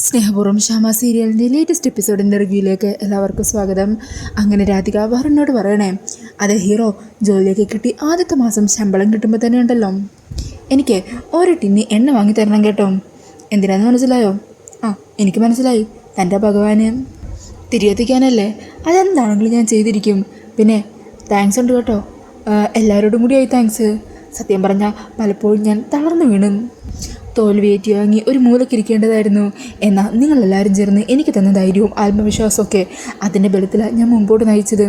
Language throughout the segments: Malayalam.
സ്നേഹപൂർവ്വം ശ്യാമ സീരിയലിൻ്റെ ലേറ്റസ്റ്റ് എപ്പിസോഡിൻ്റെ റിവ്യൂയിലേക്ക് എല്ലാവർക്കും സ്വാഗതം. അങ്ങനെ രാധിക വരുണിനോട് പറയണേ, അതെ ഹീറോ, ജോലിയൊക്കെ കിട്ടി ആദ്യത്തെ മാസം ശമ്പളം കിട്ടുമ്പോൾ തന്നെ ഉണ്ടല്ലോ എനിക്ക് ഒരു ടിന്നി എണ്ണ വാങ്ങി തരണം കേട്ടോ. എന്തിനാന്ന് മനസ്സിലായോ? എനിക്ക് മനസ്സിലായി, തൻ്റെ ഭഗവാന് തിരികെത്തിക്കാനല്ലേ. അതെന്താണെങ്കിലും ഞാൻ ചെയ്തിരിക്കും. പിന്നെ താങ്ക്സ് ഉണ്ട് കേട്ടോ, എല്ലാവരോടും കൂടിയായി താങ്ക്സ്. സത്യം പറഞ്ഞാൽ പലപ്പോഴും ഞാൻ തളർന്നു വീണു തോൽവിയേറ്റി വാങ്ങി ഒരു മൂലക്കിരിക്കേണ്ടതായിരുന്നു. എന്നാൽ നിങ്ങളെല്ലാവരും ചേർന്ന് എനിക്ക് തന്ന ധൈര്യവും ആത്മവിശ്വാസമൊക്കെ അതിൻ്റെ ബലത്തിലാണ് ഞാൻ മുമ്പോട്ട് നയിച്ചത്.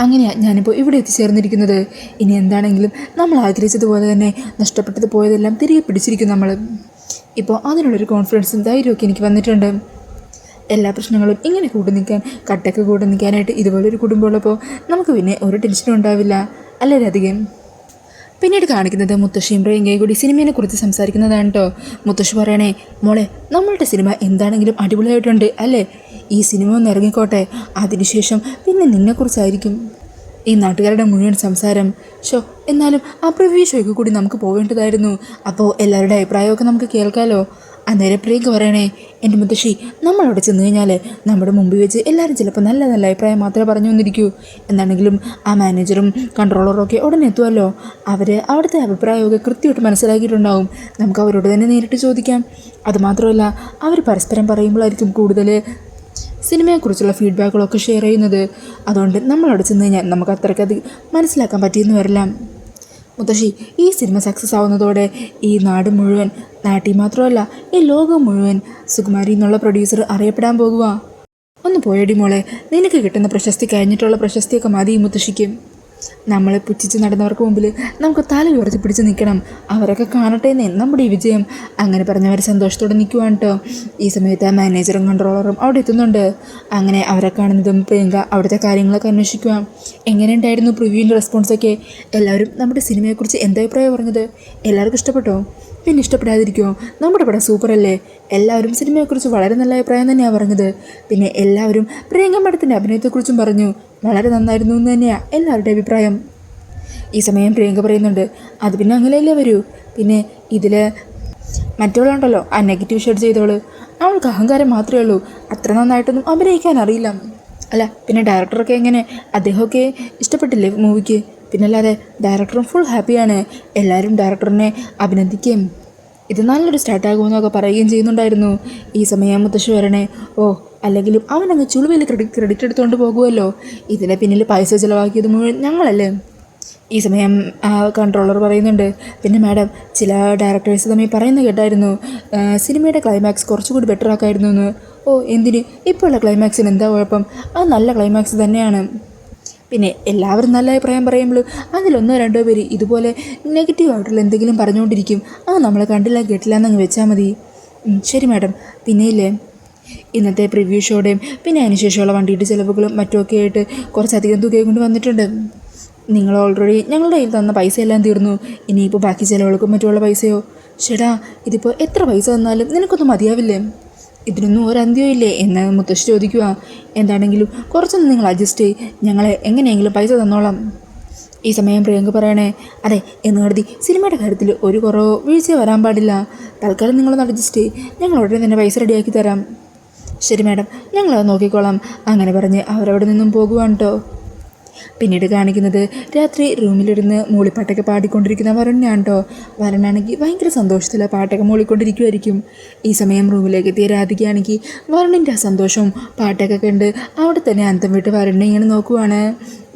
അങ്ങനെയാണ് ഞാനിപ്പോൾ ഇവിടെ എത്തിച്ചേർന്നിരിക്കുന്നത്. ഇനി എന്താണെങ്കിലും നമ്മൾ ആഗ്രഹിച്ചതുപോലെ തന്നെ നഷ്ടപ്പെട്ടത് പോയതെല്ലാം തിരികെ പിടിച്ചിരിക്കും നമ്മൾ. ഇപ്പോൾ അതിനുള്ളൊരു കോൺഫിഡൻസും ധൈര്യമൊക്കെ എനിക്ക് വന്നിട്ടുണ്ട്. എല്ലാ പ്രശ്നങ്ങളും ഇങ്ങനെ കൂടെ നിൽക്കാൻ, കട്ടൊക്കെ കൂടെ നിൽക്കാനായിട്ട് ഇതുപോലൊരു കുടുംബമുള്ളപ്പോൾ നമുക്ക് പിന്നെ ഒരു ടെൻഷനും ഉണ്ടാവില്ല, അല്ലേ രാധികയും? പിന്നീട് കാണിക്കുന്നത് മുത്തശ്ശിയും പ്രിയങ്കയും കൂടി സിനിമയെക്കുറിച്ച് സംസാരിക്കുന്നതാണ് കേട്ടോ. മുത്തശ്ശി പറയണേ, മോളെ, നമ്മളുടെ സിനിമ എന്താണെങ്കിലും അടിപൊളിയായിട്ടുണ്ട് അല്ലേ? ഈ സിനിമ ഒന്ന് ഇറങ്ങിക്കോട്ടെ, അതിനുശേഷം പിന്നെ നിന്നെക്കുറിച്ചായിരിക്കും ഈ നാട്ടുകാരുടെ മുഴുവൻ സംസാരം. എന്നാലും ആ പ്രിവ്യൂ ഷോയ്ക്ക് കൂടി നമുക്ക് പോവേണ്ടതായിരുന്നു. അപ്പോൾ എല്ലാവരുടെ അഭിപ്രായമൊക്കെ നമുക്ക് കേൾക്കാമല്ലോ. അന്നേരം പ്രിയങ്ക പറയണേ, എൻ്റെ മുത്തശ്ശി, നമ്മളവിടെ ചെന്ന് കഴിഞ്ഞാൽ നമ്മുടെ മുമ്പിൽ വെച്ച് എല്ലാവരും ചിലപ്പോൾ നല്ല നല്ല അഭിപ്രായം മാത്രമേ പറഞ്ഞു വന്നിരിക്കൂ. എന്താണെങ്കിലും ആ മാനേജറും കൺട്രോളറും ഒക്കെ ഉടനെ എത്തുമല്ലോ. അവർ അവിടുത്തെ അഭിപ്രായമൊക്കെ കൃത്യമായിട്ട് മനസ്സിലാക്കിയിട്ടുണ്ടാവും. നമുക്ക് അവരോട് തന്നെ നേരിട്ട് ചോദിക്കാം. അതുമാത്രമല്ല, അവർ പരസ്പരം പറയുമ്പോഴായിരിക്കും കൂടുതൽ സിനിമയെക്കുറിച്ചുള്ള ഫീഡ്ബാക്കുകളൊക്കെ ഷെയർ ചെയ്യുന്നത്. അതുകൊണ്ട് നമ്മളവിടെ ചെന്ന് കഴിഞ്ഞാൽ നമുക്ക് അത്രയ്ക്കത് മനസ്സിലാക്കാൻ പറ്റിയെന്ന് വരില്ല. മുത്തശ്ശി, ഈ സിനിമ സക്സസ് ആവുന്നതോടെ ഈ നാട് മുഴുവൻ, നാട്ടിൽ മാത്രമല്ല ഈ ലോകം മുഴുവൻ സുകുമാരി എന്നുള്ള പ്രൊഡ്യൂസർ അറിയപ്പെടാൻ പോകുക. ഒന്ന് പോയടി മോളെ, നിനക്ക് കിട്ടുന്ന പ്രശസ്തി കഴിഞ്ഞിട്ടുള്ള പ്രശസ്തിയൊക്കെ മതി മുത്തശ്ശിക്ക്. നമ്മളെ പുച്ഛിച്ച് നടന്നവർക്ക് മുമ്പിൽ നമുക്ക് തല ഉയർത്തി പിടിച്ച് നിൽക്കണം. അവരൊക്കെ കാണട്ടെന്നേ നമ്മുടെ ഈ വിജയം. അങ്ങനെ പറഞ്ഞവർ സന്തോഷത്തോടെ നിൽക്കുവാണ് കേട്ടോ. ഈ സമയത്ത് മാനേജറും കൺട്രോളറും അവിടെ എത്തുന്നുണ്ട്. അങ്ങനെ അവരെ കാണുന്നതും പ്രിയങ്ക അവിടുത്തെ കാര്യങ്ങളൊക്കെ അന്വേഷിക്കുക. എങ്ങനെയുണ്ടായിരുന്നു പ്രിവ്യൂവിൻ്റെ റെസ്പോൺസൊക്കെ? എല്ലാവരും നമ്മുടെ സിനിമയെക്കുറിച്ച് എന്താ അഭിപ്രായം പറഞ്ഞത്? എല്ലാവർക്കും ഇഷ്ടപ്പെട്ടോ? പിന്നെ ഇഷ്ടപ്പെടാതിരിക്കുമോ? നമ്മുടെ പടം സൂപ്പറല്ലേ? എല്ലാവരും സിനിമയെക്കുറിച്ച് വളരെ നല്ല അഭിപ്രായം തന്നെയാണ് പറഞ്ഞത്. പിന്നെ എല്ലാവരും പ്രിയങ്ക മേഡത്തിൻ്റെ അഭിനയത്തെക്കുറിച്ചും പറഞ്ഞു, വളരെ നന്നായിരുന്നു എന്ന് തന്നെയാണ് എല്ലാവരുടെ അഭിപ്രായം. ഈ സമയം പ്രിയങ്ക പറയുന്നുണ്ട്, അത് പിന്നെ അങ്ങനെയല്ലേ വരൂ. പിന്നെ ഇതിൽ മറ്റവളുണ്ടല്ലോ, ആ നെഗറ്റീവ് ഷെയ്ഡ് ചെയ്തവൾ, അവൾക്ക് അഹങ്കാരം മാത്രമേ ഉള്ളൂ, അത്ര നന്നായിട്ടൊന്നും അഭിനയിക്കാൻ അറിയില്ല. അല്ല, പിന്നെ ഡയറക്ടറൊക്കെ എങ്ങനെ? അദ്ദേഹമൊക്കെ ഇഷ്ടപ്പെട്ടില്ലേ മൂവിക്ക്? പിന്നല്ലാതെ ഡയറക്ടറും ഫുൾ ഹാപ്പിയാണ്. എല്ലാവരും ഡയറക്ടറിനെ അഭിനന്ദിക്കുകയും ഇത് നല്ലൊരു സ്റ്റാർട്ടാകുമെന്നൊക്കെ പറയുകയും ചെയ്യുന്നുണ്ടായിരുന്നു. ഈ സമയം മുത്തശ്ശി വരണേ, അല്ലെങ്കിലും അവനങ്ങ് ചുളുവിൽ ക്രെഡിറ്റ് എടുത്തുകൊണ്ട് പോകുമല്ലോ. ഇതിനെ പിന്നിൽ പൈസ ചിലവാക്കിയത് മുഴുവൻ ഞങ്ങളല്ലേ. ഈ സമയം കൺട്രോളർ പറയുന്നുണ്ട്, പിന്നെ മാഡം, ചില ഡയറക്ടേഴ്സ് തമ്മിൽ പറയുന്നത് കേട്ടായിരുന്നു, സിനിമയുടെ ക്ലൈമാക്സ് കുറച്ചുകൂടി ബെറ്റർ ആക്കായിരുന്നു എന്ന്. എന്തിന്? ഇപ്പോഴുള്ള ക്ലൈമാക്സിന് എന്താ കുഴപ്പം? അത് നല്ല ക്ലൈമാക്സ് തന്നെയാണ്. പിന്നെ എല്ലാവരും നല്ല അഭിപ്രായം പറയുമ്പോൾ അതിലൊന്നോ രണ്ടോ പേര് ഇതുപോലെ നെഗറ്റീവായിട്ടുള്ള എന്തെങ്കിലും പറഞ്ഞുകൊണ്ടിരിക്കും. നമ്മൾ കണ്ടില്ല കേട്ടില്ല എന്നങ്ങ് വെച്ചാൽ മതി. ശരി മാഡം. പിന്നെയില്ലേ, ഇന്നത്തെ പ്രിവ്യൂ ഷോയുടെയും പിന്നെ അതിനുശേഷമുള്ള വണ്ടിയുടെ ചിലവുകളും മറ്റുമൊക്കെ ആയിട്ട് കുറച്ചധികം തുകയും കൊണ്ട് വന്നിട്ടുണ്ട്. നിങ്ങൾ ഓൾറെഡി ഞങ്ങളുടെ കയ്യിൽ തന്ന പൈസ എല്ലാം തീർന്നു. ഇനിയിപ്പോൾ ബാക്കി ചിലവുകൾക്കും മറ്റുള്ള പൈസയോ? ചേട്ടാ, ഇതിപ്പോൾ എത്ര പൈസ തന്നാലും നിനക്കൊന്നും മതിയാവില്ലേ? ഇതിനൊന്നും ഒരന്ത്യവും ഇല്ലേ എന്ന് മുത്തശ്ശി ചോദിക്കുക. എന്താണെങ്കിലും കുറച്ചൊന്നും നിങ്ങൾ അഡ്ജസ്റ്റ് ചെയ്യ്, ഞങ്ങളെ എങ്ങനെയെങ്കിലും പൈസ തന്നോളാം. ഈ സമയം പ്രിയങ്ക പറയണേ, അതെ, എന്ന് കരുതി സിനിമയുടെ കാര്യത്തിൽ ഒരു കുറവോ വീഴ്ചയോ വരാൻ പാടില്ല. തൽക്കാലം നിങ്ങളൊന്ന് അഡ്ജസ്റ്റ് ചെയ്യ്, ഞങ്ങൾ ഉടനെ തന്നെ പൈസ റെഡിയാക്കി തരാം. ശരി മാഡം, ഞങ്ങളത് നോക്കിക്കോളാം. അങ്ങനെ പറഞ്ഞ് അവരവിടെ നിന്നും പോകുവാണ് കേട്ടോ. പിന്നീട് കാണിക്കുന്നത് രാത്രി റൂമിലിരുന്ന് മൂളിപ്പാട്ടൊക്കെ പാടിക്കൊണ്ടിരിക്കുന്ന വരുണിനാണ് കേട്ടോ. വരുണാണെങ്കിൽ ഭയങ്കര സന്തോഷത്തിൽ പാട്ടൊക്കെ മൂളിക്കൊണ്ടിരിക്കുമായിരിക്കും. ഈ സമയം റൂമിലേക്ക് എത്തിയ രാധികയാണെങ്കിൽ വരുണിൻ്റെ ആ സന്തോഷവും പാട്ടൊക്കെ കണ്ട് അവിടെ തന്നെ അന്തം വിട്ട് വരുണിനെ ഇങ്ങനെ നോക്കുവാണ്.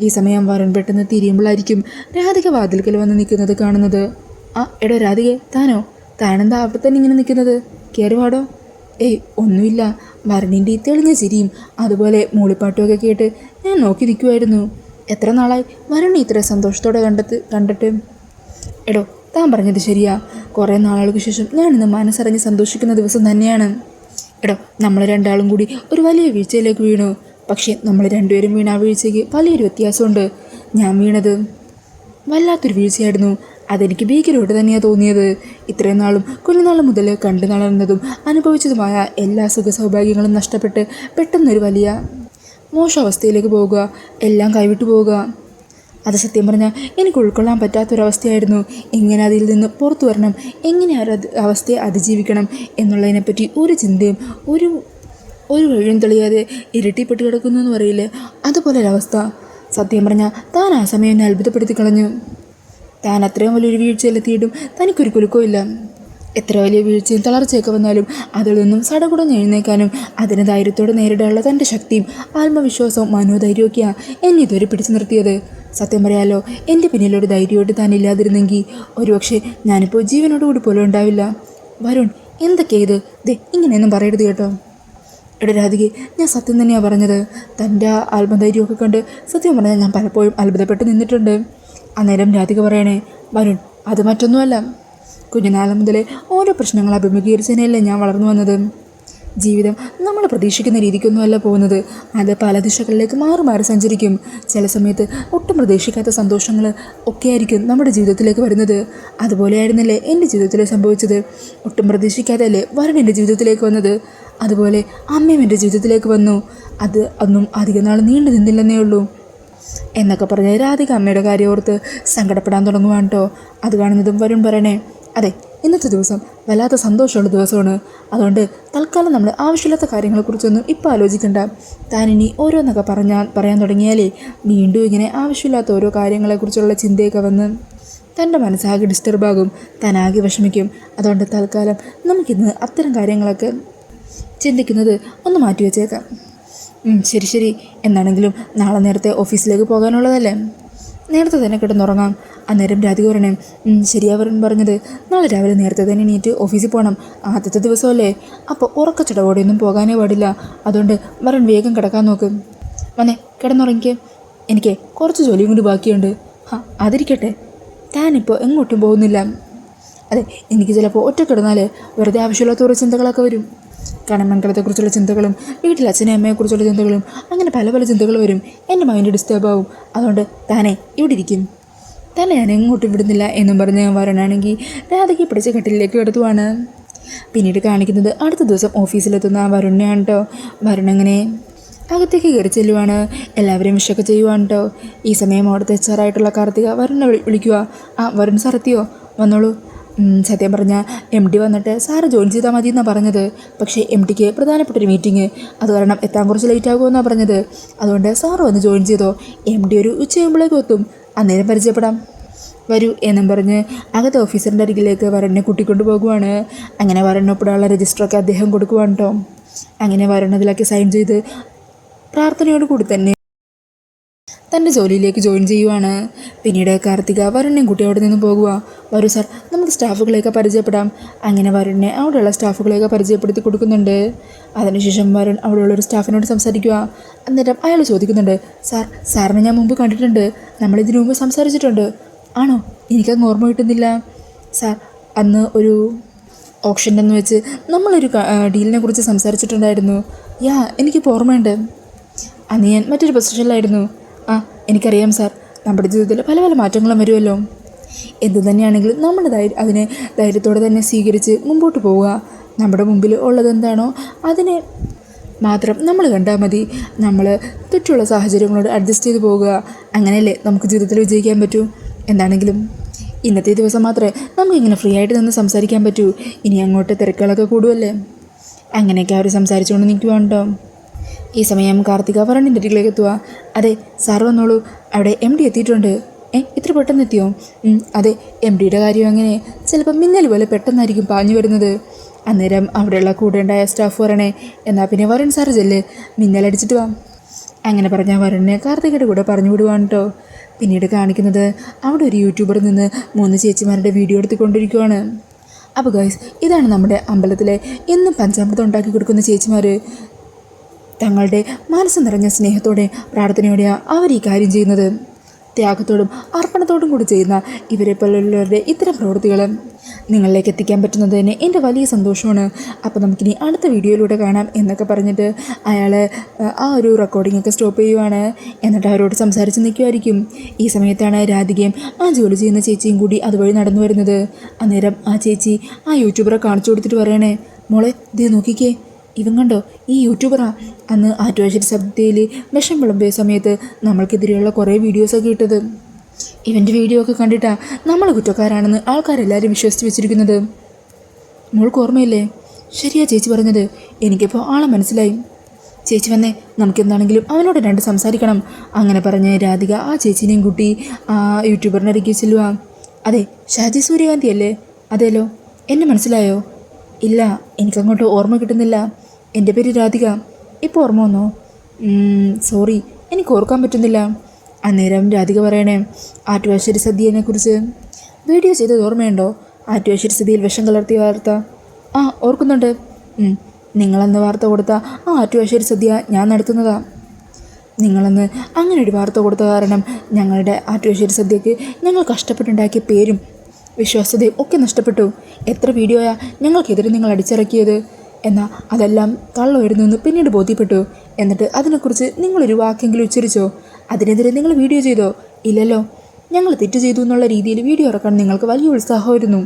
ഈ സമയം വരുൺ പെട്ടെന്ന് തിരിയുമ്പോഴായിരിക്കും രാധിക വാതിൽക്കൽ വന്ന് നിൽക്കുന്നത് കാണുന്നത്. എടോ രാധികെ, താനെന്താ അവിടെ തന്നെ ഇങ്ങനെ നിൽക്കുന്നത്? കയറി വാടോ. ഒന്നുമില്ല. വരുണിൻ്റെ തെളിഞ്ഞ ചിരിയും അതുപോലെ മൂളിപ്പാട്ടുമൊക്കെ കേട്ട് ഞാൻ നോക്കി നിൽക്കുമായിരുന്നു. എത്ര നാളായി വരുണി ഇത്ര സന്തോഷത്തോടെ കണ്ടിട്ട്? എടോ, താൻ പറഞ്ഞത് ശരിയാ. കുറേ നാളുകൾക്ക് ശേഷം ഞാനിന്ന് മനസ്സറിഞ്ഞ് സന്തോഷിക്കുന്ന ദിവസം തന്നെയാണ്. എടോ, നമ്മൾ രണ്ടാളും കൂടി ഒരു വലിയ വീഴ്ചയിലേക്ക് വീണു. പക്ഷേ നമ്മൾ രണ്ടുപേരും വീണ ആ വീഴ്ചയ്ക്ക് വലിയൊരു വ്യത്യാസമുണ്ട്. ഞാൻ വീണത് വല്ലാത്തൊരു വീഴ്ചയായിരുന്നു. അതെനിക്ക് ഭീകരമായിട്ട് തന്നെയാണ് തോന്നിയത്. ഇത്രയും നാളും കുഞ്ഞുനാൾ മുതൽ കണ്ടു നടന്നതും അനുഭവിച്ചതുമായ എല്ലാ സുഖ സൗഭാഗ്യങ്ങളും നഷ്ടപ്പെട്ട് പെട്ടെന്നൊരു വലിയ മോശം അവസ്ഥയിലേക്ക് പോവുക, എല്ലാം കൈവിട്ടു പോവുക. അത് സത്യം പറഞ്ഞാൽ എനിക്ക് ഉൾക്കൊള്ളാൻ പറ്റാത്തൊരവസ്ഥയായിരുന്നു. എങ്ങനെ അതിൽ നിന്ന് പുറത്തു വരണം, എങ്ങനെ ആ അവസ്ഥയെ അതിജീവിക്കണം എന്നുള്ളതിനെപ്പറ്റി ഒരു ചിന്തയും ഒരു വഴിയും തെളിയാതെ ഇരട്ടിപ്പെട്ട് കിടക്കുന്നു എന്ന് പറയില്ലേ, അതുപോലൊരവസ്ഥ. സത്യം പറഞ്ഞാൽ താൻ ആ സമയം എന്നെ അത്ഭുതപ്പെടുത്തി കളഞ്ഞു. താൻ അത്രയും വലിയൊരു വീഴ്ചയിലെത്തിയിട്ടും തനിക്കൊരു കുലുക്കവും ഇല്ല. എത്ര വലിയ വീഴ്ചയും തളർച്ചയൊക്കെ വന്നാലും അതിൽ നിന്നും സടകുടഞ്ഞ് എഴുന്നേക്കാനും അതിന് ധൈര്യത്തോടെ നേരിടാനുള്ള തൻ്റെ ശക്തിയും ആത്മവിശ്വാസവും മനോധൈര്യമൊക്കെയാണ് എന്നെ ഇതുവരെ പിടിച്ചു നിർത്തിയത്. സത്യം പറയാലോ, എൻ്റെ പിന്നിലൊരു ധൈര്യമായിട്ട് താൻ ഇല്ലാതിരുന്നെങ്കിൽ ഒരുപക്ഷെ ഞാനിപ്പോൾ ജീവനോടുകൂടി പോലും ഉണ്ടാവില്ല. വരുൺ, എന്തൊക്കെയാ ഇത്? ഇങ്ങനെയൊന്നും പറയരുത് കേട്ടോ. എടാ രാധികെ, ഞാൻ സത്യം തന്നെയാണ് പറഞ്ഞത്. തൻ്റെ ആത്മധൈര്യമൊക്കെ കണ്ട് സത്യം പറഞ്ഞാൽ ഞാൻ പലപ്പോഴും അത്ഭുതപ്പെട്ട് നിന്നിട്ടുണ്ട്. അന്നേരം രാധിക പറയണേ, വരുൺ, അത് മറ്റൊന്നുമല്ല. കുഞ്ഞുനാളെ മുതലേ ഓരോ പ്രശ്നങ്ങൾ അഭിമുഖീകരിച്ചതിനല്ലേ ഞാൻ വളർന്നു വന്നത്. ജീവിതം നമ്മൾ പ്രതീക്ഷിക്കുന്ന രീതിക്കൊന്നുമല്ല പോകുന്നത്. അത് പല ദിശകളിലേക്ക് മാറി മാറി സഞ്ചരിക്കും. ചില സമയത്ത് ഒട്ടും പ്രതീക്ഷിക്കാത്ത സന്തോഷങ്ങൾ ഒക്കെ ആയിരിക്കും നമ്മുടെ ജീവിതത്തിലേക്ക് വരുന്നത്. അതുപോലെ ആയിരുന്നല്ലേ എൻ്റെ ജീവിതത്തിൽ സംഭവിച്ചത്. ഒട്ടും പ്രതീക്ഷിക്കാതല്ലേ വരുൺ എൻ്റെ ജീവിതത്തിലേക്ക് വന്നത്. അതുപോലെ അമ്മയും എൻ്റെ ജീവിതത്തിലേക്ക് വന്നു. അത് ഒന്നും അധികം നാൾ നീണ്ടു നിന്നില്ലെന്നേ ഉള്ളൂ എന്നൊക്കെ പറഞ്ഞ് രാധിക അമ്മയുടെ കാര്യം ഓർത്ത് സങ്കടപ്പെടാൻ തുടങ്ങുവാണ് കേട്ടോ. അത് കാണുന്നതും വരുൺ പറയണേ, അതെ, ഇന്നത്തെ ദിവസം വല്ലാത്ത സന്തോഷമുള്ള ദിവസമാണ്. അതുകൊണ്ട് തൽക്കാലം നമ്മൾ ആവശ്യമില്ലാത്ത കാര്യങ്ങളെക്കുറിച്ചൊന്നും ഇപ്പോൾ ആലോചിക്കണ്ട. താനിനി ഓരോന്നൊക്കെ പറയാൻ തുടങ്ങിയാലേ വീണ്ടും ഇങ്ങനെ ആവശ്യമില്ലാത്ത ഓരോ കാര്യങ്ങളെക്കുറിച്ചുള്ള ചിന്തയൊക്കെ വന്ന് തൻ്റെ മനസ്സാകെ ഡിസ്റ്റർബാകും, താനാകെ വിഷമിക്കും. അതുകൊണ്ട് തൽക്കാലം നമുക്കിന്ന് അത്തരം കാര്യങ്ങളൊക്കെ ചിന്തിക്കുന്നത് ഒന്ന് മാറ്റിവെച്ചേക്കാം. ശരി, എന്നാണെങ്കിലും നാളെ നേരത്തെ ഓഫീസിലേക്ക് പോകാനുള്ളതല്ലേ, നേരത്തെ തന്നെ കിടന്നുറങ്ങാം. അന്നേരം രാധിക പറയണേ, ശരിയാ വരുൺ പറഞ്ഞത്. നാളെ രാവിലെ നേരത്തെ തന്നെ എണീറ്റ് ഓഫീസിൽ പോകണം. ആദ്യത്തെ ദിവസമല്ലേ, അപ്പോൾ ഉറക്കച്ചടവോടെയൊന്നും പോകാനേ പാടില്ല. അതുകൊണ്ട് വരുൺ വേഗം കിടക്കാൻ നോക്ക്. വന്നേ, കിടന്നുറങ്ങിക്ക്. എനിക്ക് കുറച്ച് ജോലിയും കൂടി ബാക്കിയുണ്ട്. അതിരിക്കട്ടെ, താനിപ്പോൾ എങ്ങോട്ടും പോകുന്നില്ല. അതെ, എനിക്ക് ചിലപ്പോൾ ഒറ്റ കിടന്നാൽ വെറുതെ ആവശ്യമില്ലാത്ത ഓരോ ചിന്തകളൊക്കെ വരും. കണമംഗലത്തെക്കുറിച്ചുള്ള ചിന്തകളും വീട്ടിൽ അച്ഛനെ അമ്മയെക്കുറിച്ചുള്ള ചിന്തകളും അങ്ങനെ പല പല ചിന്തകൾ വരും. എൻ്റെ മൈൻഡ് ഡിസ്റ്റർബ് ആവും. അതുകൊണ്ട് താനേ ഇവിടെ ഇരിക്കും. തന്നെ ഞാൻ എങ്ങോട്ടും വിടുന്നില്ല എന്നും പറഞ്ഞ് വരുണാണെങ്കിൽ രാധയ്ക്ക് പിടിച്ച കട്ടിലേക്ക് കിടത്തുവാണ്. പിന്നീട് കാണിക്കുന്നത് അടുത്ത ദിവസം ഓഫീസിലെത്തുന്ന വരുണിനെയാണ് കേട്ടോ. വരുണങ്ങനെ അകത്തേക്ക് കയറി ചെല്ലുവാണ്. എല്ലാവരും വിഷയൊക്കെ ചെയ്യുവാണ് കേട്ടോ. ഈ സമയം അവിടുത്തെ എച്ചാറായിട്ടുള്ള കാർത്തിക വരുണിനെ വിളിക്കുക. വരുൺ സാർ എത്തിയോ? വന്നോളൂ. സത്യം പറഞ്ഞാൽ എം ഡി വന്നിട്ട് സാറ് ജോയിൻ ചെയ്താൽ മതി എന്നാണ് പറഞ്ഞത്. പക്ഷേ എം ഡിക്ക് പ്രധാനപ്പെട്ടൊരു മീറ്റിംഗ്, അത് കാരണം എത്താൻ കുറച്ച് ലേറ്റ് ആകുമെന്നാണ് പറഞ്ഞത്. അതുകൊണ്ട് സാറ് വന്ന് ജോയിൻ ചെയ്തോ. എം ഡി ഒരു ഉച്ചയാകുമ്പോഴേക്കും എത്തും, അന്നേരം പരിചയപ്പെടാം, വരൂ എന്നും പറഞ്ഞ് അകത്തെ ഓഫീസറിൻ്റെ അരികിലേക്ക് വരുണിനെ കൂട്ടിക്കൊണ്ടു പോകുവാണ്. അങ്ങനെ വരുണിനൊപ്പിടാനുള്ള രജിസ്റ്ററൊക്കെ അദ്ദേഹം കൊടുക്കുവാണ് കേട്ടോ. അങ്ങനെ വരുൺ അതിലൊക്കെ സൈൻ ചെയ്ത് പ്രാർത്ഥനയോട് കൂടി തന്നെ തൻ്റെ ജോലിയിലേക്ക് ജോയിൻ ചെയ്യുവാണ്. പിന്നീട് കാർത്തിക വരുണിനെയും കൂട്ടി അവിടെ നിന്ന് പോകുക. വരൂ സാർ, നമുക്ക് സ്റ്റാഫുകളെയൊക്കെ പരിചയപ്പെടാം. അങ്ങനെ വരുണിനെ അവിടെയുള്ള സ്റ്റാഫുകളെയൊക്കെ പരിചയപ്പെടുത്തി കൊടുക്കുന്നുണ്ട്. അതിനുശേഷം വരുൺ അവിടെയുള്ളൊരു സ്റ്റാഫിനോട് സംസാരിക്കുക. അന്നേരം അയാൾ ചോദിക്കുന്നുണ്ട്, സാറിനെ ഞാൻ മുമ്പ് കണ്ടിട്ടുണ്ട്, നമ്മളിതിനു മുമ്പ് സംസാരിച്ചിട്ടുണ്ട്. ആണോ? എനിക്കങ്ങ് ഓർമ്മ കിട്ടുന്നില്ല സാർ. അന്ന് ഒരു ഓപ്ഷൻ്റെ വെച്ച് നമ്മളൊരു ഡീലിനെ കുറിച്ച് സംസാരിച്ചിട്ടുണ്ടായിരുന്നു. എനിക്കിപ്പോൾ ഓർമ്മയുണ്ട്. അന്ന് ഞാൻ മറ്റൊരു പൊസിഷനിലായിരുന്നു. എനിക്കറിയാം സാർ. നമ്മുടെ ജീവിതത്തിൽ പല പല മാറ്റങ്ങളും വരുമല്ലോ. എന്തു തന്നെയാണെങ്കിലും നമ്മൾ അതിനെ ധൈര്യത്തോടെ തന്നെ സ്വീകരിച്ച് മുമ്പോട്ട് പോവുക. നമ്മുടെ മുമ്പിൽ ഉള്ളതെന്താണോ അതിനെ മാത്രം നമ്മൾ കണ്ടാൽ മതി. നമ്മൾ ചുറ്റുമുള്ള സാഹചര്യങ്ങളോട് അഡ്ജസ്റ്റ് ചെയ്ത് പോവുക. അങ്ങനെയല്ലേ നമുക്ക് ജീവിതത്തിൽ വിജയിക്കാൻ പറ്റൂ. എന്താണെങ്കിലും ഇന്നത്തെ ദിവസം മാത്രമേ നമുക്കിങ്ങനെ ഫ്രീ ആയിട്ട് നിന്ന് സംസാരിക്കാൻ പറ്റൂ. ഇനി അങ്ങോട്ട് തിരക്കുകളൊക്കെ കൂടുമല്ലേ. അങ്ങനെയൊക്കെ അവർ സംസാരിച്ചുകൊണ്ട് നിൽക്കുവാണ്ടോ. ഈ സമയം കാർത്തിക വരുണിൻ്റെ അരികിലേക്ക് എത്തുക. അതെ സാർ വന്നോളൂ, അവിടെ എം ഡി എത്തിയിട്ടുണ്ട്. ഇത്ര പെട്ടെന്ന് എത്തിയോ? അതെ, എം ഡിയുടെ കാര്യം അങ്ങനെ ചിലപ്പോൾ മിന്നൽ പോലെ പെട്ടെന്നായിരിക്കും പാഞ്ഞു വരുന്നത്. അന്നേരം അവിടെയുള്ള കൂടെ ഉണ്ടായ സ്റ്റാഫ് പറയണേ, എന്നാൽ പിന്നെ വരുൺ സാറ് ചെല്ല്, മിന്നലടിച്ചിട്ട് വാ. അങ്ങനെ പറഞ്ഞാൽ വരുണിനെ കാർത്തികയുടെ കൂടെ പറഞ്ഞു വിടുവാണ് കേട്ടോ. പിന്നീട് കാണിക്കുന്നത് അവിടെ ഒരു യൂട്യൂബറിൽ നിന്ന് 3 ചേച്ചിമാരുടെ വീഡിയോ എടുത്തുകൊണ്ടിരിക്കുവാണ്. അപ്പോൾ ഗൈസ്, ഇതാണ് നമ്മുടെ അമ്പലത്തിലെ എന്നും പഞ്ചാമൃതം ഉണ്ടാക്കി കൊടുക്കുന്ന ചേച്ചിമാർ. തങ്ങളുടെ മനസ്സ് നിറഞ്ഞ സ്നേഹത്തോടെ പ്രാർത്ഥനയോടെയാണ് അവർ ഈ കാര്യം ചെയ്യുന്നത്. ത്യാഗത്തോടും അർപ്പണത്തോടും കൂടി ചെയ്യുന്ന ഇവരെ പോലുള്ളവരുടെ ഇത്തരം പ്രവൃത്തികൾ നിങ്ങളിലേക്ക് എത്തിക്കാൻ പറ്റുന്നത് തന്നെ എൻ്റെ വലിയ സന്തോഷമാണ്. അപ്പോൾ നമുക്കിനി അടുത്ത വീഡിയോയിലൂടെ കാണാം എന്നൊക്കെ പറഞ്ഞിട്ട് അയാൾ ആ ഒരു റെക്കോർഡിങ്ങൊക്കെ സ്റ്റോപ്പ് ചെയ്യുവാണ്. എന്നിട്ട് അവരോട് സംസാരിച്ച് നിൽക്കുമായിരിക്കും. ഈ സമയത്താണ് രാധികയും ആ ജോലി ചെയ്യുന്ന ചേച്ചിയും കൂടി അതുവഴി നടന്നു വരുന്നത്. അന്നേരം ആ ചേച്ചി ആ യൂട്യൂബറെ കാണിച്ചു കൊടുത്തിട്ട് പറയണേ, മോളെ ദേ നോക്കിക്കേ, ഇവൻ കണ്ടോ, ഈ യൂട്യൂബറാ അന്ന് ആറ്റുവാശ്ശേരി സദ്യയിൽ വിഷം വിളമ്പിയ സമയത്ത് നമ്മൾക്കെതിരെയുള്ള കുറേ വീഡിയോസൊക്കെ ഇട്ടത്. ഇവൻ്റെ വീഡിയോ ഒക്കെ കണ്ടിട്ടാണ് നമ്മൾ കുറ്റക്കാരാണെന്ന് ആൾക്കാരെല്ലാവരും വിശ്വസിച്ച് വെച്ചിരിക്കുന്നത്. മോൾക്ക് ഓർമ്മയില്ലേ? ശരിയാ ചേച്ചി പറഞ്ഞത്, എനിക്കിപ്പോൾ ആളെ മനസ്സിലായി. ചേച്ചി വന്നേ, നമുക്കെന്താണെങ്കിലും അവനോട് സംസാരിക്കണം. അങ്ങനെ പറഞ്ഞ് രാധിക ആ ചേച്ചീനെയും കൂട്ടി ആ യൂട്യൂബറിനെ ഇറക്കി ചെല്ലുക. അതെ, ഷാജി സൂര്യകാന്തി അല്ലേ? അതേലോ, എന്നെ മനസ്സിലായോ? ഇല്ല, എനിക്കങ്ങോട്ട് ഓർമ്മ കിട്ടുന്നില്ല. എൻ്റെ പേര് രാധിക. ഇപ്പോൾ ഓർമ്മ വന്നോ? സോറി, എനിക്ക് ഓർക്കാൻ പറ്റുന്നില്ല. അന്നേരം രാധിക പറയണേ, ആറ്റുവാശ്ശേരി സദ്യയെക്കുറിച്ച് വീഡിയോ ചെയ്തത് ഓർമ്മയുണ്ടോ? ആറ്റുവാശ്ശേരി സദ്യയിൽ വിഷം കലർത്തിയ വാർത്ത. ആ, ഓർക്കുന്നുണ്ട്. നിങ്ങളന്ന് വാർത്ത കൊടുത്ത ആ ആറ്റുവാശ്ശേരി സദ്യ ഞാൻ നടത്തുന്നതാ. നിങ്ങളന്ന് അങ്ങനെ ഒരു വാർത്ത കൊടുത്ത കാരണം ഞങ്ങളുടെ ആറ്റുവാശ്ശേരി സദ്യക്ക് ഞങ്ങൾ കഷ്ടപ്പെട്ടുണ്ടാക്കിയ പേരും വിശ്വാസ്യതയും ഒക്കെ നഷ്ടപ്പെട്ടു. എത്ര വീഡിയോയാ ഞങ്ങൾക്കെതിരെ നിങ്ങൾ അടിച്ചിറക്കിയത്. എന്നാൽ അതെല്ലാം കള്ളമായിരുന്നു എന്ന് പിന്നീട് ബോധ്യപ്പെട്ടു. എന്നിട്ട് അതിനെക്കുറിച്ച് നിങ്ങളൊരു വാക്കെങ്കിലും ഉച്ചരിച്ചോ? അതിനെതിരെ നിങ്ങൾ വീഡിയോ ചെയ്തോ? ഇല്ലല്ലോ. ഞങ്ങൾ തെറ്റ് ചെയ്തു എന്നുള്ള രീതിയിൽ വീഡിയോ ഇറക്കാൻ നിങ്ങൾക്ക് വലിയ ഉത്സാഹമായിരുന്നു.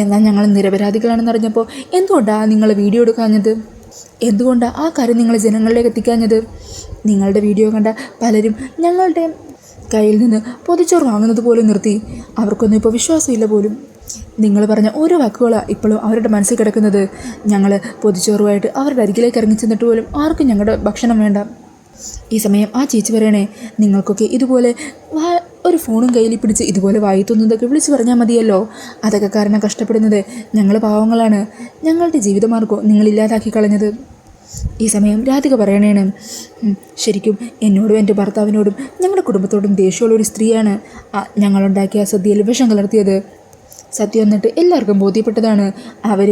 എന്നാൽ ഞങ്ങൾ നിരപരാധികളാണെന്നറിഞ്ഞപ്പോൾ എന്തുകൊണ്ടാണ് നിങ്ങൾ വീഡിയോ എടുക്കാഞ്ഞത്? എന്തുകൊണ്ടാണ് ആ കാര്യം നിങ്ങൾ ജനങ്ങളിലേക്ക് എത്തിക്കാഞ്ഞത്? നിങ്ങളുടെ വീഡിയോ കണ്ട പലരും ഞങ്ങളുടെ കയ്യിൽ നിന്ന് പൊതിച്ചോറ് വാങ്ങുന്നത് പോലും നിർത്തി. അവർക്കൊന്നും ഇപ്പോൾ വിശ്വാസമില്ല പോലും. നിങ്ങൾ പറഞ്ഞ ഓരോ വാക്കുകളാണ് ഇപ്പോഴും അവരുടെ മനസ്സിൽ കിടക്കുന്നത്. ഞങ്ങൾ പൊതിച്ചോറുമായിട്ട് അവരുടെ അരികിലേക്ക് ഇറങ്ങി ചെന്നിട്ട് പോലും ആർക്കും ഞങ്ങളുടെ ഭക്ഷണം വേണ്ട. ഈ സമയം ആ ചേച്ചി പറയണേ, നിങ്ങൾക്കൊക്കെ ഇതുപോലെ ഒരു ഫോണും കയ്യിൽ പിടിച്ച് ഇതുപോലെ വായിത്തുന്നതൊക്കെ വിളിച്ചു പറഞ്ഞാൽ മതിയല്ലോ. അതൊക്കെ കാരണം കഷ്ടപ്പെടുന്നത് ഞങ്ങൾ പാവങ്ങളാണ്. ഞങ്ങളുടെ ജീവിതമാർഗം നിങ്ങളില്ലാതാക്കി കളഞ്ഞത്. ഈ സമയം രാധിക പറയണേണ്, ശരിക്കും എന്നോടും എൻ്റെ ഭർത്താവിനോടും ഞങ്ങളുടെ കുടുംബത്തോടും ദേഷ്യമുള്ളൊരു സ്ത്രീയാണ് ഞങ്ങളുണ്ടാക്കിയ സദ്യയിൽ വിഷം കലർത്തിയത്. സത്യം എന്നിട്ട് എല്ലാവർക്കും ബോധ്യപ്പെട്ടതാണ്. അവർ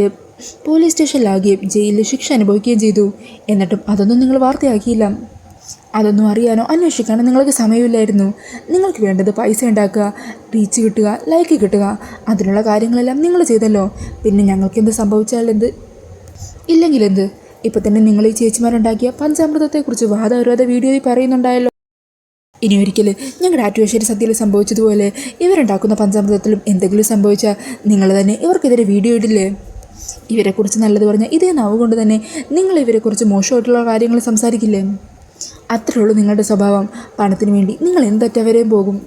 പോലീസ് സ്റ്റേഷനിലാകുകയും ജയിലിൽ ശിക്ഷ അനുഭവിക്കുകയും ചെയ്തു. എന്നിട്ടും അതൊന്നും നിങ്ങൾ വാർത്തയാക്കിയില്ല. അതൊന്നും അറിയാനോ അന്വേഷിക്കാനോ നിങ്ങൾക്ക് സമയമില്ലായിരുന്നു. നിങ്ങൾക്ക് വേണ്ടത് പൈസ ഉണ്ടാക്കുക, റീച്ച് കിട്ടുക, ലൈക്ക് കിട്ടുക. അതിനുള്ള കാര്യങ്ങളെല്ലാം നിങ്ങൾ ചെയ്തല്ലോ. പിന്നെ ഞങ്ങൾക്കെന്ത് സംഭവിച്ചാലെന്ത്, ഇല്ലെങ്കിലെന്ത്? ഇപ്പം തന്നെ നിങ്ങൾ ഈ ചേച്ചിമാരുണ്ടാക്കിയ പഞ്ചാമൃതത്തെക്കുറിച്ച് വാദവിരോധ വീഡിയോയിൽ പറയുന്നുണ്ടായല്ലോ. ഇനി ഒരിക്കൽ ഞങ്ങളുടെ ആറ്റുവാശ്ശേരി സദ്യയിൽ സംഭവിച്ചതുപോലെ ഇവരുണ്ടാക്കുന്ന പഞ്ചാമൃതത്തിലും എന്തെങ്കിലും സംഭവിച്ചാൽ നിങ്ങൾ തന്നെ ഇവർക്കെതിരെ വീഡിയോ ഇടില്ലേ? ഇവരെക്കുറിച്ച് നല്ലത് പറഞ്ഞാൽ ഇതേ നാവ് കൊണ്ട് തന്നെ നിങ്ങൾ ഇവരെക്കുറിച്ച് മോശമായിട്ടുള്ള കാര്യങ്ങൾ സംസാരിക്കില്ലേ? അത്രേ ഉള്ളൂ നിങ്ങളുടെ സ്വഭാവം. പണത്തിന് വേണ്ടി നിങ്ങൾ എന്തറ്റവരെയും പോകും.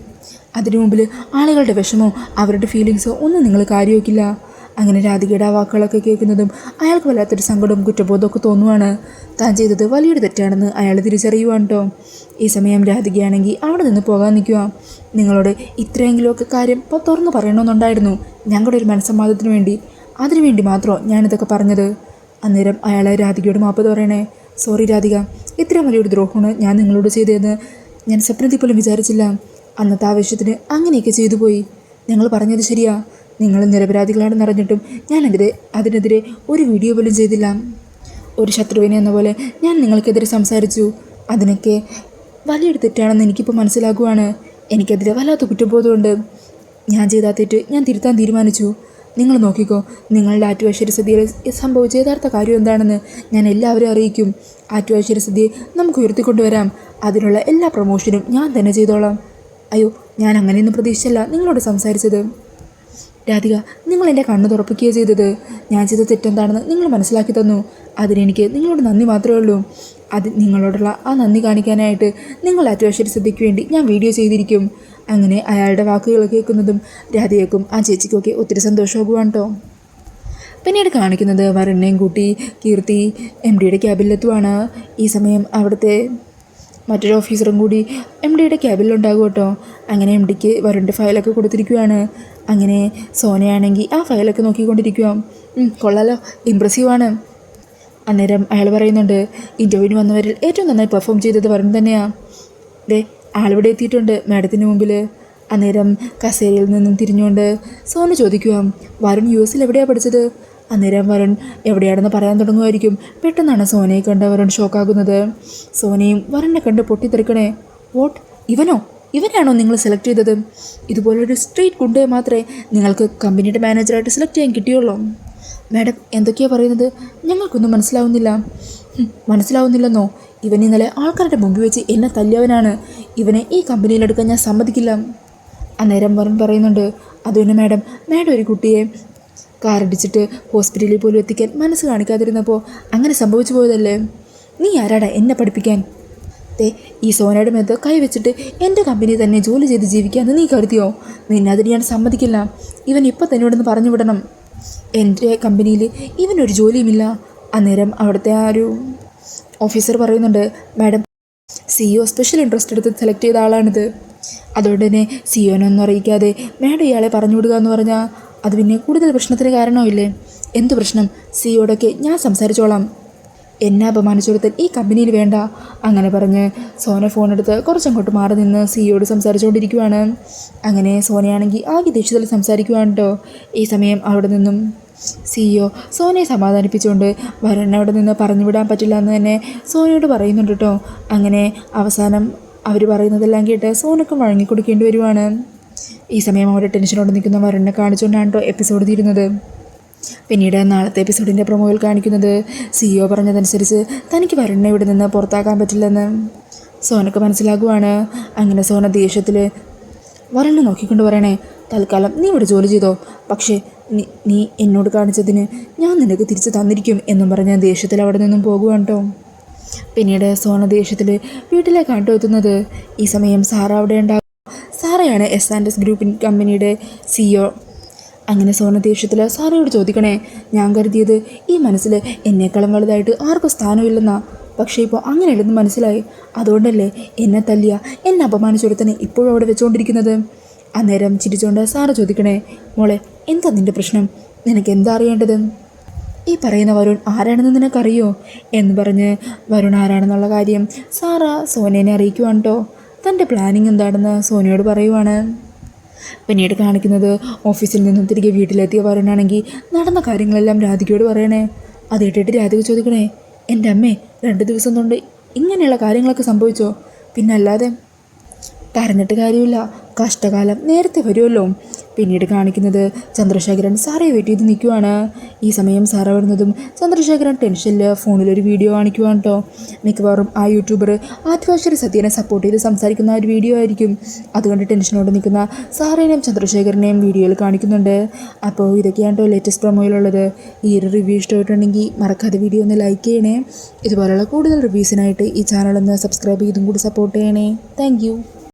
അതിനു മുമ്പിൽ ആളുകളുടെ വിഷമോ അവരുടെ ഫീലിങ്സോ ഒന്നും നിങ്ങൾ കാര്യമാക്കില്ല. അങ്ങനെ രാധികയുടെ ആ വാക്കുകളൊക്കെ കേൾക്കുന്നതും അയാൾക്ക് വല്ലാത്തൊരു സങ്കടവും കുറ്റബോധമൊക്കെ തോന്നുവാണ്. താൻ ചെയ്തത് വലിയൊരു തെറ്റാണെന്ന് അയാൾ തിരിച്ചറിയുവാണ് കേട്ടോ. ഈ സമയം രാധികയാണെങ്കിൽ അവിടെ നിന്ന് പോകാൻ നിൽക്കുക. നിങ്ങളോട് ഇത്രയെങ്കിലുമൊക്കെ കാര്യം ഇപ്പോൾ തുറന്നു പറയണമെന്നുണ്ടായിരുന്നു. ഞങ്ങളുടെ ഒരു മനസ്സമാധാനത്തിന് വേണ്ടി, അതിനുവേണ്ടി മാത്രമോ ഞാനിതൊക്കെ പറഞ്ഞത്. അന്നേരം അയാളെ രാധികയോട് മാപ്പ് പറയണേ, സോറി രാധിക, ഇത്രയും വലിയൊരു ദ്രോഹമാണ് ഞാൻ നിങ്ങളോട് ചെയ്തതെന്ന് ഞാൻ സ്വപ്നത്തിൽ പോലും വിചാരിച്ചില്ല. അന്നത്തെ ആവശ്യത്തിന് അങ്ങനെയൊക്കെ ചെയ്തു പോയി. നിങ്ങൾ പറഞ്ഞത് ശരിയാ. നിങ്ങൾ നിരപരാധികളാണെന്ന് അറിഞ്ഞിട്ടും ഞാൻ അതിനെതിരെ ഒരു വീഡിയോ പോലും ചെയ്തില്ല. ഒരു ശത്രുവിനെ എന്ന പോലെ ഞാൻ നിങ്ങൾക്കെതിരെ സംസാരിച്ചു. അതിനൊക്കെ വലിയൊരു തെറ്റാണെന്ന് എനിക്കിപ്പോൾ മനസ്സിലാകുവാണ്. എനിക്കെതിരെ വല്ലാത്ത കുറ്റബോധമുണ്ട്. ഞാൻ ചെയ്ത തെറ്റ് ഞാൻ തിരുത്താൻ തീരുമാനിച്ചു. നിങ്ങൾ നോക്കിക്കോ, നിങ്ങളുടെ ആറ്റുവാശ്ശേരി സദ്യയിൽ സംഭവിച്ച യഥാർത്ഥ കാര്യം എന്താണെന്ന് ഞാൻ എല്ലാവരും അറിയിക്കും. ആറ്റുവാശ്ശേരി സദ്യയെ നമുക്ക് ഉയർത്തിക്കൊണ്ടുവരാം. അതിനുള്ള എല്ലാ പ്രൊമോഷനും ഞാൻ തന്നെ ചെയ്തോളാം. അയ്യോ, ഞാൻ അങ്ങനെയൊന്നും പ്രതീക്ഷിച്ചല്ല നിങ്ങളോട് സംസാരിച്ചത്. രാധിക, നിങ്ങൾ എൻ്റെ കണ്ണ് തുറപ്പിക്കുകയാണ് ചെയ്തത്. ഞാൻ ചെയ്ത തെറ്റെന്താണെന്ന് നിങ്ങൾ മനസ്സിലാക്കി തന്നു. അതിനെനിക്ക് നിങ്ങളോട് നന്ദി മാത്രമേ ഉള്ളൂ. അത് നിങ്ങളോടുള്ള ആ നന്ദി കാണിക്കാനായിട്ട് നിങ്ങൾ ആറ്റുവാശ്ശേരി സദ്യയ്ക്ക് വേണ്ടി ഞാൻ വീഡിയോ ചെയ്തിരിക്കും. അങ്ങനെ അയാളുടെ വാക്കുകൾ കേൾക്കുന്നതും രാധികയ്ക്കും ആ ചേച്ചിക്കൊക്കെ ഒത്തിരി സന്തോഷമാകുവാണ് കേട്ടോ. പിന്നീട് കാണിക്കുന്നത് വരുണിനെയും കൂട്ടി കീർത്തി MDയുടെ ക്യാബിലെത്തുവാണ്. ഈ സമയം അവിടുത്തെ മറ്റൊരു ഓഫീസറും കൂടി MDയുടെ ക്യാബിലുണ്ടാകും കേട്ടോ. അങ്ങനെ MDക്ക് വരുണിൻ്റെ ഫയലൊക്കെ കൊടുത്തിരിക്കുകയാണ്. അങ്ങനെ സോനയാണെങ്കിൽ ആ ഫയലൊക്കെ നോക്കിക്കൊണ്ടിരിക്കുക. കൊള്ളാലോ, ഇമ്പ്രസീവാണ്. അന്നേരം അയാൾ പറയുന്നുണ്ട്, ഇൻ്റർവ്യൂവിന് വന്നവരിൽ ഏറ്റവും നന്നായി പെർഫോം ചെയ്തത് വരുൺ തന്നെയാണ്. ദേ, ആളിവിടെ എത്തിയിട്ടുണ്ട് മാഡത്തിന് മുമ്പിൽ. അന്നേരം കസേരയിൽ നിന്നും തിരിഞ്ഞുകൊണ്ട് സോന ചോദിക്കുക, വരുൺ US എവിടെയാണ് പഠിച്ചത്? അന്നേരം വരുൺ എവിടെയാണെന്ന് പറയാൻ തുടങ്ങുമായിരിക്കും. പെട്ടെന്നാണ് സോനയെ കണ്ട് വരുൺ ഷോക്കാകുന്നത്. സോനയും വരുണിനെ കണ്ട് പൊട്ടിത്തെറിക്കണേ, വോട്ട്, ഇവനാണോ നിങ്ങൾ സെലക്ട് ചെയ്തത്? ഇതുപോലൊരു സ്ട്രീറ്റ് ഗുണ്ടയെ മാത്രമേ നിങ്ങൾക്ക് കമ്പനിയുടെ മാനേജറായിട്ട് സെലക്ട് ചെയ്യാൻ കിട്ടിയുള്ളൂ. മാഡം എന്തൊക്കെയാണ് പറയുന്നത്? ഞങ്ങൾക്കൊന്നും മനസ്സിലാവുന്നില്ലെന്നോ? ഇവൻ ഇന്നലെ ആൾക്കാരുടെ മുമ്പിൽ വെച്ച് എന്നെ തല്ലിയവനാണ്. ഇവനെ ഈ കമ്പനിയിലെടുക്കാൻ ഞാൻ സമ്മതിക്കില്ല. അന്നേരം വരുൺ പറയുന്നുണ്ട്, അതുതന്നെ മാഡം ഒരു കുട്ടിയെ കാറടിച്ചിട്ട് ഹോസ്പിറ്റലിൽ പോലും എത്തിക്കാൻ മനസ്സ് കാണിക്കാതിരുന്നപ്പോൾ അങ്ങനെ സംഭവിച്ചു പോയതല്ലേ? നീ ആരാടാ എന്നെ പഠിപ്പിക്കാൻ? ഈ സോനയുടെ മേത്ത് കൈവച്ചിട്ട് എൻ്റെ കമ്പനി തന്നെ ജോലി ചെയ്ത് ജീവിക്കാമെന്ന് നീ കരുതിയോ? നിന്നെ അതിന് ഞാൻ സമ്മതിക്കില്ല. ഇവൻ ഇപ്പം തന്നെ ഇവിടെ നിന്ന് പറഞ്ഞു വിടണം. എൻ്റെ കമ്പനിയിൽ ഇവനൊരു ജോലിയുമില്ല. അന്നേരം അവിടുത്തെ ആ ഒരു ഓഫീസർ പറയുന്നുണ്ട്, മാഡം CEO സ്പെഷ്യൽ ഇൻട്രസ്റ്റ് എടുത്ത് സെലക്ട് ചെയ്ത ആളാണിത്. അതുകൊണ്ട് തന്നെ സിഒനൊന്നും അറിയിക്കാതെ മാഡം ഇയാളെ പറഞ്ഞു വിടുക എന്ന് പറഞ്ഞാൽ അത് പിന്നെ കൂടുതൽ പ്രശ്നത്തിന് കാരണമില്ലേ? എന്ത് പ്രശ്നം? സിഒയോടൊക്കെ ഞാൻ സംസാരിച്ചോളാം. എന്നെ അപമാനിച്ചെടുത്താൽ ഈ കമ്പനിയിൽ വേണ്ട. അങ്ങനെ പറഞ്ഞ് സോന ഫോണെടുത്ത് കുറച്ചങ്ങോട്ട് മാറി നിന്ന് സിഒയോട് സംസാരിച്ചുകൊണ്ടിരിക്കുവാണ്. അങ്ങനെ സോനയാണെങ്കിൽ ആകെ ദേഷ്യത്തിൽ സംസാരിക്കുവാണ് കേട്ടോ. ഈ സമയം അവിടെ നിന്നും സിഇഒ സോനയെ സമാധാനിപ്പിച്ചുകൊണ്ട് വരുൺ അവിടെ നിന്ന് പറഞ്ഞു വിടാൻ പറ്റില്ല എന്ന് തന്നെ സോനയോട് പറയുന്നുണ്ട് കേട്ടോ. അങ്ങനെ അവസാനം അവർ പറയുന്നതെല്ലാം കേട്ട് സോനക്കും വഴങ്ങിക്കൊടുക്കേണ്ടി വരുവാണ്. ഈ സമയം അവരുടെ ടെൻഷനോട് നിൽക്കുന്ന വരുണിനെ കാണിച്ചുകൊണ്ടാണ് കേട്ടോ എപ്പിസോഡ് തീരുന്നത്. പിന്നീട് നാളത്തെ എപ്പിസോഡിൻ്റെ പ്രൊമോയിൽ കാണിക്കുന്നത് സിഇഒ പറഞ്ഞതനുസരിച്ച് തനിക്ക് വരുണിനെ ഇവിടെ നിന്ന് പുറത്താക്കാൻ പറ്റില്ലെന്ന് സോനക്ക് മനസ്സിലാകുവാണ്. അങ്ങനെ സോന ദേഷ്യത്തിൽ വരുണിനെ നോക്കിക്കൊണ്ട് പറയണേ, തൽക്കാലം നീ ഇവിടെ ജോലി ചെയ്തോ, പക്ഷേ നീ എന്നോട് കാണിച്ചതിന് ഞാൻ നിനക്ക് തിരിച്ച് തന്നിരിക്കും എന്നും പറഞ്ഞ ദേഷ്യത്തിൽ അവിടെ നിന്നും പോകുവാണ് കേട്ടോ. പിന്നീട് സോന ദേഷ്യത്തിൽ വീട്ടിലേക്കാണ് കേട്ടോ എത്തുന്നത്. ഈ സമയം സാറ അവിടെ ഉണ്ടാകും. സാറയാണ് S&S ഗ്രൂപ്പിൻ കമ്പനിയുടെ CEO. അങ്ങനെ സോന ദേഷ്യത്തിൽ സാറയോട് ചോദിക്കണേ, ഞാൻ കരുതിയത് ഈ മനസ്സിൽ എന്നേക്കാളും വലുതായിട്ട് ആർക്കും സ്ഥാനമില്ലെന്നാ, പക്ഷേ ഇപ്പോൾ അങ്ങനെയല്ലെന്ന് മനസ്സിലായി. അതുകൊണ്ടല്ലേ എന്നെ തല്ലിയ, എന്നെ അപമാനിച്ചെടുത്തന്നെ ഇപ്പോഴും അവിടെ വെച്ചുകൊണ്ടിരിക്കുന്നത്. അന്നേരം ചിരിച്ചുകൊണ്ട് സാറ് ചോദിക്കണേ, മോളെ എന്താ നിൻ്റെ പ്രശ്നം? നിനക്ക് എന്താ അറിയേണ്ടത്? ഈ പറയുന്ന വരുൺ ആരാണെന്ന് നിനക്കറിയോ എന്ന് പറഞ്ഞ് വരുൺ ആരാണെന്നുള്ള കാര്യം സാറ സോനേനെ അറിയിക്കുവാണ് കേട്ടോ. തൻ്റെ പ്ലാനിങ് എന്താണെന്ന് സോനയോട് പറയുവാണ്. പിന്നീട് കാണിക്കുന്നത് ഓഫീസിൽ നിന്നും തിരികെ വീട്ടിലെത്തിയ വരുണാണെങ്കിൽ നടന്ന കാര്യങ്ങളെല്ലാം രാധികയോട് പറയണേ. അത് കേട്ടിട്ട് രാധിക ചോദിക്കണേ, എൻ്റെ അമ്മേ 2 ദിവസം കൊണ്ട് ഇങ്ങനെയുള്ള കാര്യങ്ങളൊക്കെ സംഭവിച്ചോ? പിന്നല്ലാതെ പറഞ്ഞിട്ട് കാര്യമില്ല, കഷ്ടകാലം നേരത്തെ വരുമല്ലോ. പിന്നീട് കാണിക്കുന്നത് ചന്ദ്രശേഖരൻ സാറയെ വെയിറ്റ് ചെയ്ത് നിൽക്കുവാണ്. ഈ സമയം സാറ വരുന്നതും ചന്ദ്രശേഖരൻ ടെൻഷനിൽ ഫോണിലൊരു വീഡിയോ കാണിക്കുവാണ് കേട്ടോ. മിക്കവാറും ആ യൂട്യൂബർ ആദിവാശ്വരി സത്യനെ സപ്പോർട്ട് ചെയ്ത് സംസാരിക്കുന്ന ഒരു വീഡിയോ ആയിരിക്കും. അതുകൊണ്ട് ടെൻഷനോട് നിൽക്കുന്ന സാറേനെയും ചന്ദ്രശേഖരനെയും വീഡിയോയിൽ കാണിക്കുന്നുണ്ട്. അപ്പോൾ ഇതൊക്കെയാണ് കേട്ടോ ലേറ്റസ്റ്റ് പ്രൊമോയിലുള്ളത്. ഈ ഒരു റിവ്യൂ ഇഷ്ടമായിട്ടുണ്ടെങ്കിൽ മറക്കാതെ വീഡിയോ ഒന്ന് ലൈക്ക് ചെയ്യണേ. ഇതുപോലുള്ള കൂടുതൽ റിവ്യൂസിനായിട്ട് ഈ ചാനലൊന്ന് സബ്സ്ക്രൈബ് ചെയ്തും കൂടി സപ്പോർട്ട് ചെയ്യണേ. താങ്ക്